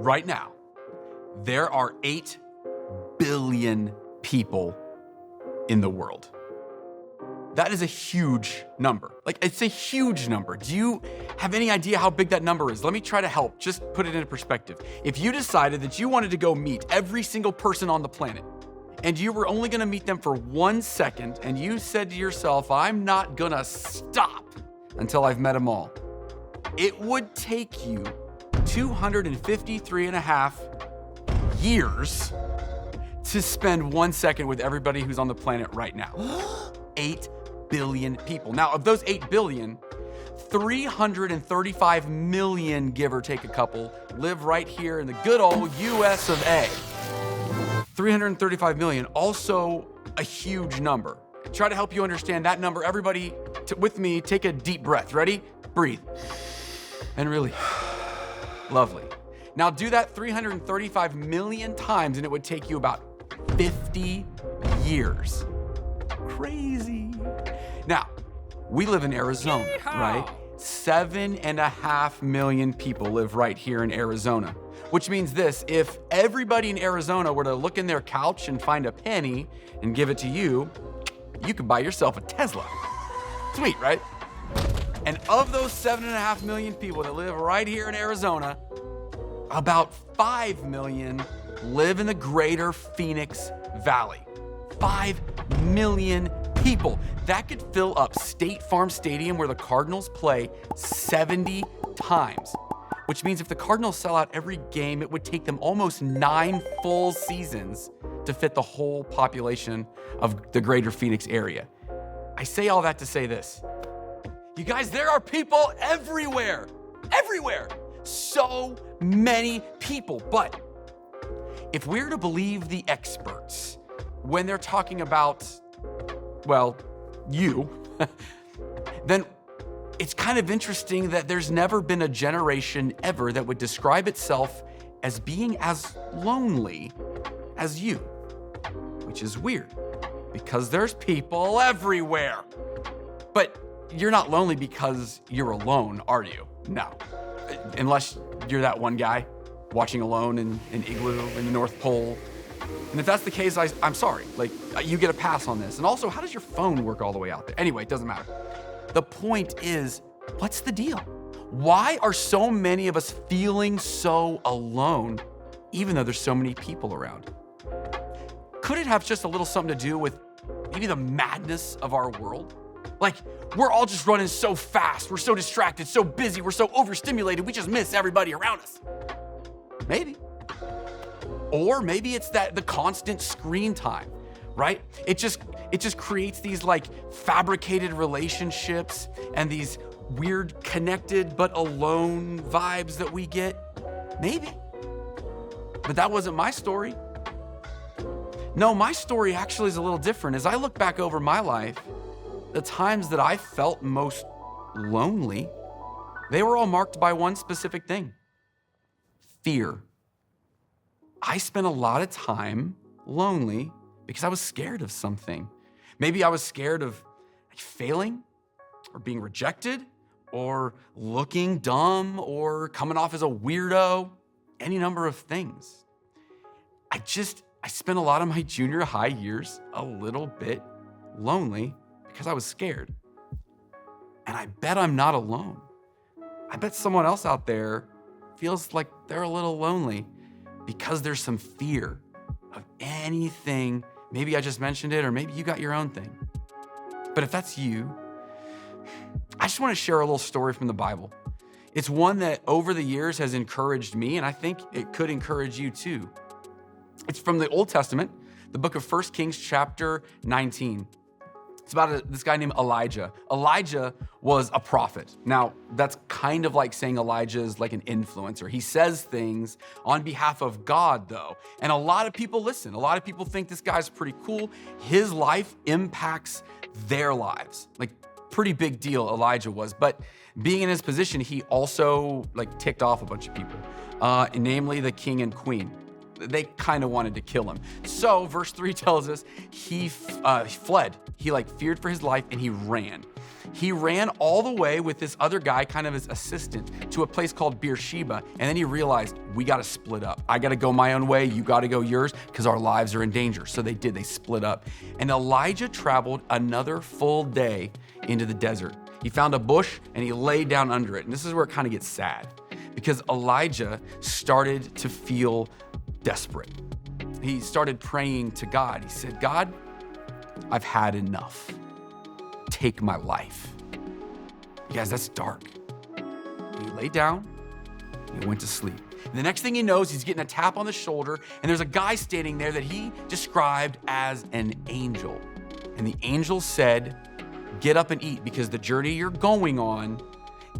right now, there are 8 billion people in the world. That is a huge number. Like, it's a huge number. Do you have any idea how big that number is? Let me try to help. Just put it into perspective. If you decided that you wanted to go meet every single person on the planet, and you were only gonna meet them for 1 second, and you said to yourself, I'm not gonna stop until I've met them all, it would take you 253 and a half years to spend 1 second with everybody who's on the planet right now. 8 billion people. Now, of those 8 billion, 335 million, give or take a couple, live right here in the good old US of A. 335 million, also a huge number. Try to help you understand that number. Everybody, with me, take a deep breath. Ready? Breathe. And really, lovely. Now do that 335 million times and it would take you about 50 years. Crazy. Now, we live in Arizona, right? 7.5 million people live right here in Arizona, which means this: if everybody in Arizona were to look in their couch and find a penny and give it to you, you could buy yourself a Tesla. Sweet, right? And of those 7.5 million people that live right here in Arizona, about 5 million live in the greater Phoenix Valley. 5 million people. That could fill up State Farm Stadium where the Cardinals play 70 times, which means if the Cardinals sell out every game, it would take them almost 9 full seasons to fit the whole population of the greater Phoenix area. I say all that to say this. You guys, there are people everywhere, everywhere. So many people. But if we're to believe the experts, when they're talking about, well, you, then it's kind of interesting that there's never been a generation ever that would describe itself as being as lonely as you, which is weird because there's people everywhere. But you're not lonely because you're alone, are you? No, unless you're that one guy watching alone in an igloo in the North Pole. And if that's the case, I'm sorry, like, you get a pass on this. And also, how does your phone work all the way out there? Anyway, it doesn't matter. The point is, what's the deal? Why are so many of us feeling so alone, even though there's so many people around? Could it have just a little something to do with maybe the madness of our world? Like, we're all just running so fast, we're so distracted, so busy, we're so overstimulated, we just miss everybody around us. Maybe. Or maybe it's the constant screen time, right? It just creates these like fabricated relationships and these weird connected but alone vibes that we get. Maybe. But that wasn't my story. No, my story actually is a little different. As I look back over my life, the times that I felt most lonely, they were all marked by one specific thing: fear. I spent a lot of time lonely because I was scared of something. Maybe I was scared of failing or being rejected or looking dumb or coming off as a weirdo, any number of things. I spent a lot of my junior high years a little bit lonely because I was scared. And I bet I'm not alone. I bet someone else out there feels like they're a little lonely because there's some fear of anything. Maybe I just mentioned it, or maybe you got your own thing. But if that's you, I just want to share a little story from the Bible. It's one that over the years has encouraged me, and I think it could encourage you too. It's from the Old Testament, the book of 1 Kings chapter 19. It's about this guy named Elijah. Elijah was a prophet. Now, that's kind of like saying Elijah is like an influencer. He says things on behalf of God, though. And a lot of people listen. A lot of people think this guy's pretty cool. His life impacts their lives. Like, pretty big deal Elijah was. But being in his position, he also like ticked off a bunch of people, namely the king and queen. they kind of wanted to kill him. So verse 3 tells us he fled. He feared for his life and he ran. He ran all the way with this other guy, kind of his assistant, to a place called Beersheba. And then he realized, we got to split up. I got to go my own way. You got to go yours because our lives are in danger. So they did. They split up. And Elijah traveled another full day into the desert. He found a bush and he lay down under it. And this is where it kind of gets sad because Elijah started to feel desperate. He started praying to God. He said, God, I've had enough. Take my life. You guys, that's dark. He lay down, he went to sleep. And the next thing he knows, he's getting a tap on the shoulder, and there's a guy standing there that he described as an angel. And the angel said, get up and eat because the journey you're going on,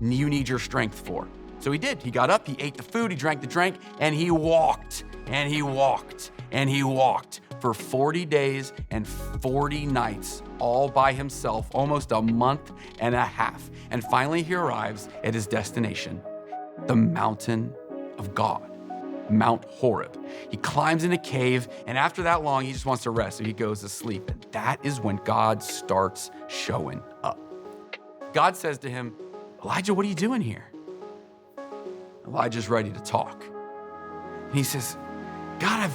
you need your strength for. So he did. He got up, he ate the food, he drank the drink, and he walked, and he walked, and he walked for 40 days and 40 nights, all by himself, almost a month and a half. And finally he arrives at his destination, the mountain of God, Mount Horeb. He climbs in a cave, and after that long, he just wants to rest, so he goes to sleep. And that is when God starts showing up. God says to him, Elijah, what are you doing here? Elijah's ready to talk. And he says, God,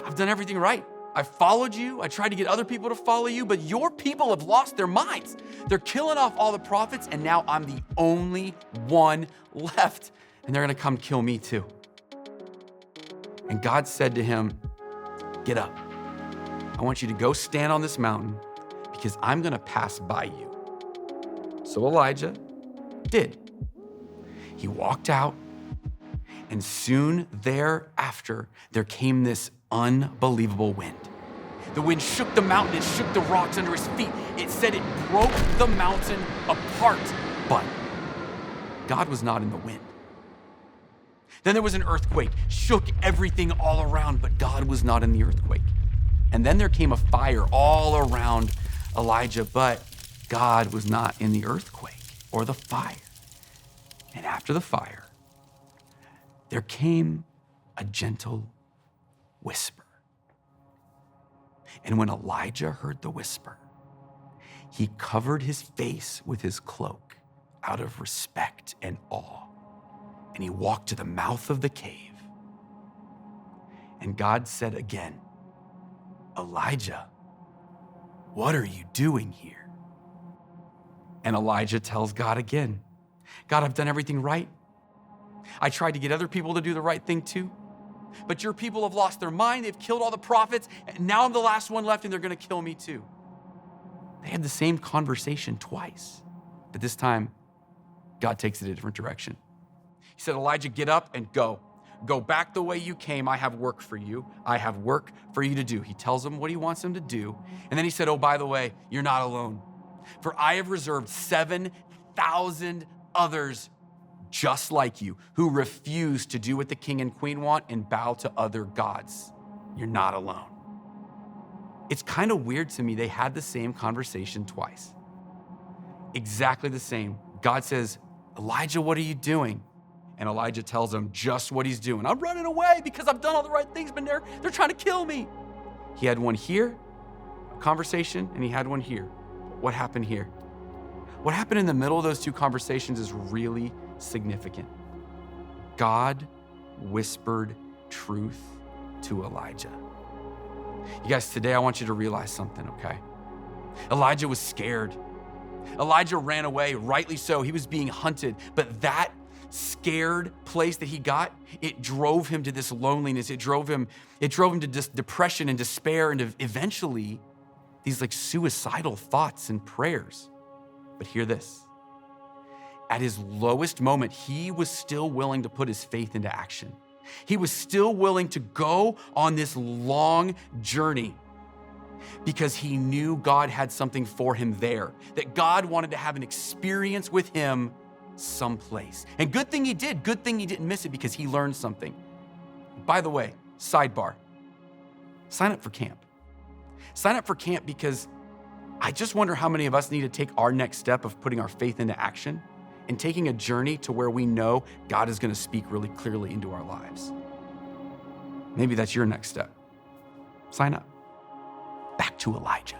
I've done everything right. I followed you. I tried to get other people to follow you, but your people have lost their minds. They're killing off all the prophets, and now I'm the only one left, and they're gonna come kill me too. And God said to him, get up. I want you to go stand on this mountain because I'm gonna pass by you. So Elijah did. He walked out, and soon thereafter, there came this unbelievable wind. The wind shook the mountain, it shook the rocks under his feet. It said it broke the mountain apart, but God was not in the wind. Then there was an earthquake, shook everything all around, but God was not in the earthquake. And then there came a fire all around Elijah, but God was not in the earthquake or the fire. And after the fire, there came a gentle whisper. And when Elijah heard the whisper, he covered his face with his cloak out of respect and awe. And he walked to the mouth of the cave. And God said again, Elijah, what are you doing here? And Elijah tells God again, God, I've done everything right. I tried to get other people to do the right thing too. But your people have lost their mind. They've killed all the prophets. And now I'm the last one left and they're going to kill me too. They had the same conversation twice. But this time, God takes it a different direction. He said, Elijah, get up and go. Go back the way you came. I have work for you. I have work for you to do. He tells him what he wants him to do. And then he said, oh, by the way, you're not alone. For I have reserved 7,000 others just like you who refuse to do what the king and queen want and bow to other gods. You're not alone. It's kind of weird to me. They had the same conversation twice. Exactly the same. God says, Elijah, what are you doing? And Elijah tells him just what he's doing. I'm running away because I've done all the right things, but they're trying to kill me. He had one here, a conversation, and he had one here. What happened here? What happened in the middle of those two conversations is really significant. God whispered truth to Elijah. You guys, today I want you to realize something, okay? Elijah was scared. Elijah ran away, rightly so. He was being hunted, but that scared place that he got, it drove him to this loneliness. It drove him to depression and despair and eventually these suicidal thoughts and prayers. But hear this. At his lowest moment, he was still willing to put his faith into action. He was still willing to go on this long journey because he knew God had something for him there, that God wanted to have an experience with him someplace. And good thing he did. Good thing he didn't miss it because he learned something. By the way, sidebar, sign up for camp. Sign up for camp because I just wonder how many of us need to take our next step of putting our faith into action and taking a journey to where we know God is going to speak really clearly into our lives. Maybe that's your next step. Sign up. Back to Elijah.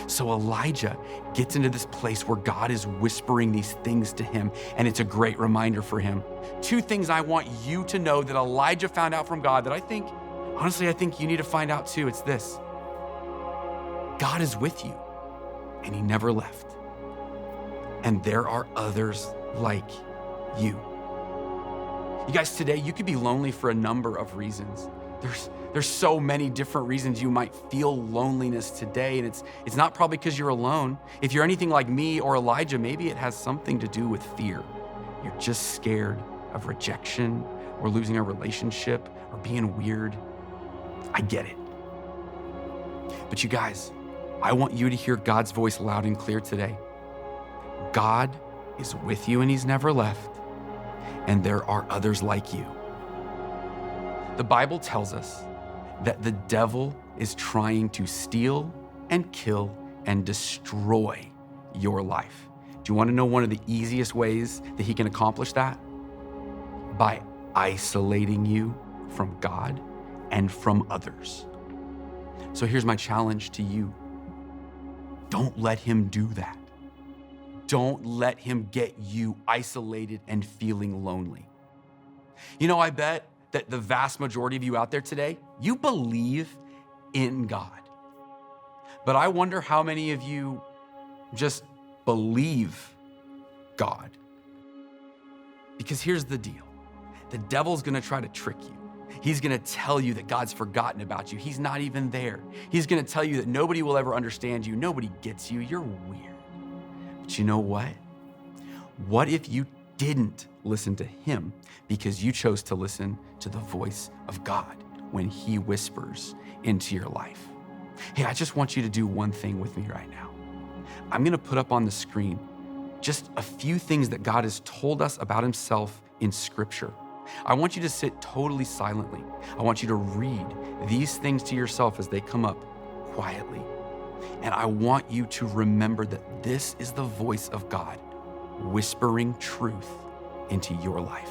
So Elijah gets into this place where God is whispering these things to him, and it's a great reminder for him. Two things I want you to know that Elijah found out from God that I think you need to find out too. It's this: God is with you, and he never left. And there are others like you. You guys, today you could be lonely for a number of reasons. There's so many different reasons you might feel loneliness today, and it's not probably because you're alone. If you're anything like me or Elijah, maybe it has something to do with fear. You're just scared of rejection or losing a relationship or being weird. I get it. But you guys, I want you to hear God's voice loud and clear today. God is with you and he's never left, and there are others like you. The Bible tells us that the devil is trying to steal and kill and destroy your life. Do you want to know one of the easiest ways that he can accomplish that? By isolating you from God and from others. So here's my challenge to you. Don't let him do that. Don't let him get you isolated and feeling lonely. You know, I bet that the vast majority of you out there today, you believe in God. But I wonder how many of you just believe God. Because here's the deal. The devil's gonna try to trick you. He's gonna tell you that God's forgotten about you. He's not even there. He's gonna tell you that nobody will ever understand you. Nobody gets you. You're weird. But you know what? What if you didn't listen to him because you chose to listen to the voice of God when he whispers into your life? Hey, I just want you to do one thing with me right now. I'm gonna put up on the screen just a few things that God has told us about himself in Scripture. I want you to sit totally silently. I want you to read these things to yourself as they come up quietly. And I want you to remember that this is the voice of God whispering truth into your life.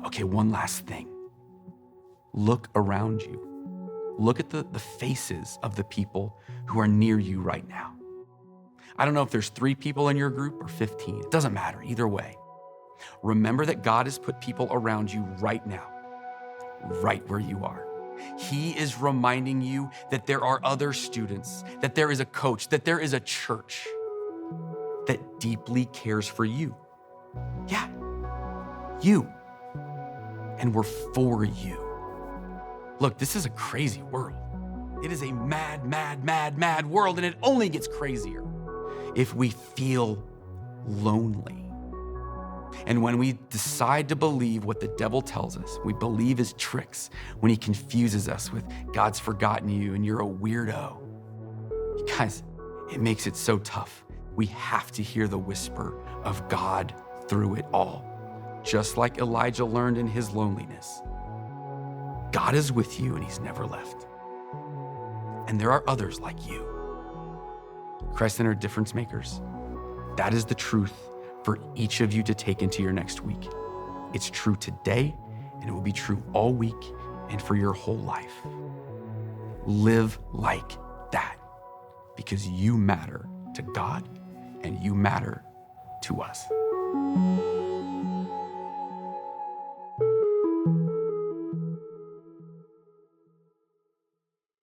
Okay, one last thing. Look around you. Look at the faces of the people who are near you right now. I don't know if there's 3 people in your group or 15. It doesn't matter, either way. Remember that God has put people around you right now, right where you are. He is reminding you that there are other students, that there is a coach, that there is a church that deeply cares for you. Yeah, you. And we're for you. Look, this is a crazy world. It is a mad, mad, mad, mad world, and it only gets crazier if we feel lonely. And when we decide to believe what the devil tells us, we believe his tricks when he confuses us with God's forgotten you and you're a weirdo. You guys, it makes it so tough. We have to hear the whisper of God through it all. Just like Elijah learned in his loneliness. God is with you and he's never left. And there are others like you. Christ-centered difference makers. That is the truth for each of you to take into your next week. It's true today, and it will be true all week and for your whole life. Live like that, because you matter to God and you matter to us.